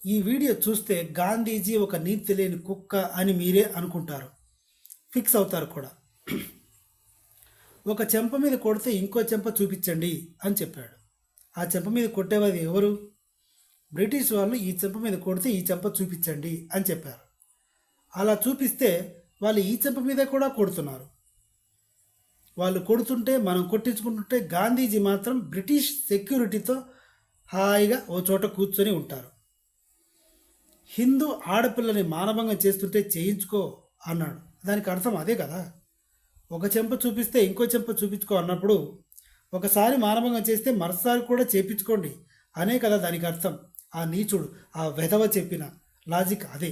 ఈ వీడియో చూస్తే గాంధీజీ ఒక నీతి లేని కుక్క అని మీరే అనుకుంటారు, ఫిక్స్ అవుతారు కూడా. ఒక చెంప మీద కొడితే ఇంకో చెంప చూపించండి అని చెప్పాడు. ఆ చెంప మీద కొట్టేవాది ఎవరు? బ్రిటిష్ వాళ్ళు ఈ చెంప మీద కొడితే ఈ చెంప చూపించండి అని చెప్పారు. అలా చూపిస్తే వాళ్ళు ఈ చెంప మీద కూడా కొడుతున్నారు. వాళ్ళు కొడుతుంటే మనం కొట్టించుకుంటుంటే గాంధీజీ మాత్రం బ్రిటిష్ సెక్యూరిటీతో హాయిగా ఓ చోట కూర్చొని ఉంటారు. హిందూ ఆడపిల్లని మానభంగం చేస్తుంటే చేయించుకో అన్నాడు. దానికి అర్థం అదే కదా. ఒక చెంప చూపిస్తే ఇంకో చెంప చూపించుకో అన్నప్పుడు ఒకసారి మానభంగం చేస్తే మరోసారి కూడా చేపించుకోండి అనే కదా దానికి అర్థం. ఆ నీచుడు, ఆ వెధవ చెప్పిన లాజిక్ అదే.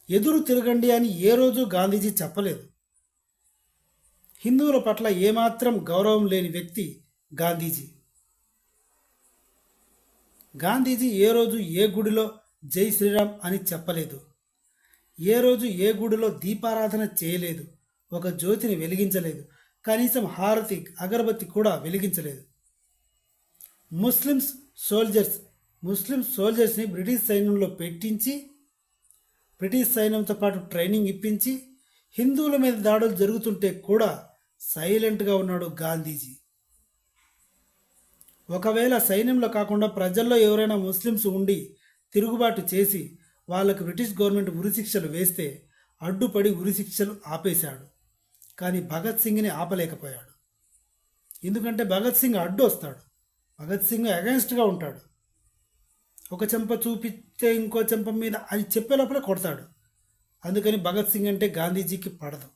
ఎదురు తిరగండి అని ఏ రోజు గాంధీజీ చెప్పలేదు. హిందువుల పట్ల ఏమాత్రం గౌరవం లేని వ్యక్తి గాంధీజీ. గాంధీజీ ఏ రోజు ఏ గుడిలో జై శ్రీరామ్ అని చెప్పలేదు. ఏ రోజు ఏ గుడిలో దీపారాధన చేయలేదు. ఒక జ్యోతిని వెలిగించలేదు. కనీసం హారతి అగరబత్తి కూడా వెలిగించలేదు. ముస్లిం సోల్జర్స్ని బ్రిటిష్ సైన్యంలో పెట్టించి బ్రిటిష్ సైన్యంతో పాటు ట్రైనింగ్ ఇప్పించి హిందువుల మీద దాడులు జరుగుతుంటే కూడా సైలెంట్గా ఉన్నాడు గాంధీజీ. ఒకవేళ సైన్యంలో కాకుండా ప్రజల్లో ఎవరైనా ముస్లిమ్స్ ఉండి తిరుగుబాటు చేసి వాళ్ళకు బ్రిటిష్ గవర్నమెంట్ ఉరిశిక్షలు వేస్తే అడ్డుపడి ఉరిశిక్షలు ఆపేశాడు. కానీ భగత్ సింగ్ని ఆపలేకపోయాడు. ఎందుకంటే భగత్ సింగ్ అడ్డు వస్తాడు. భగత్ సింగ్ అగైన్స్ట్గా ఉంటాడు. ఒక చెంప చూపిస్తే ఇంకో చెంప మీద అని చెప్పే లోపలే కొడతాడు. అందుకని భగత్ సింగ్ అంటే గాంధీజీకి పడదు.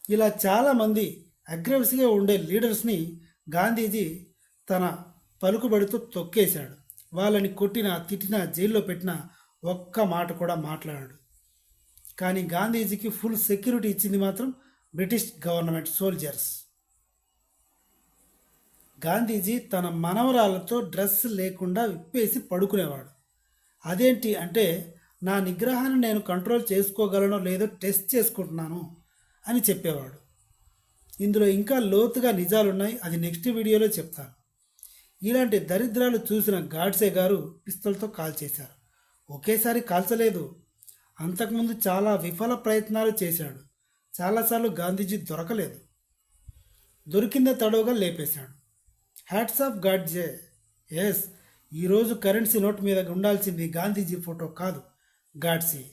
ఇలా చాలామంది అగ్రెసివ్గా ఉండే లీడర్స్ని గాంధీజీ తన పలుకుబడితో తొక్కేశాడు. వాళ్ళని కొట్టినా తిట్టినా జైల్లో పెట్టినా ఒక్క మాట కూడా మాట్లాడాడు. కానీ గాంధీజీకి ఫుల్ సెక్యూరిటీ ఇచ్చింది మాత్రం బ్రిటిష్ గవర్నమెంట్ సోల్జర్స్. గాంధీజీ తన మనవరాలతో డ్రెస్ లేకుండా విప్పేసి పడుకునేవాడు. అదేంటి అంటే, నా నిగ్రహాన్ని నేను కంట్రోల్ చేసుకోగలనో లేదో టెస్ట్ చేసుకుంటున్నాను అని చెప్పేవాడు. ఇందులో ఇంకా లోతుగా నిజాలున్నాయి, అది నెక్స్ట్ వీడియోలో చెప్తాను. ఇలాంటి దరిద్రాలు చూసిన గాడ్సే గారు పిస్తల్తో కాల్చేశారు. ఒకేసారి కాల్చలేదు. అంతకుముందు చాలా విఫల ప్రయత్నాలు చేశాడు. చాలాసార్లు గాంధీజీ దొరకలేదు. దొరికిందే తడవుగా లేపేశాడు. Hats off Godse. ఎస్, ఈరోజు కరెన్సీ నోట్ మీద ఉండాల్సింది గాంధీజీ ఫోటో కాదు, గాడ్సే.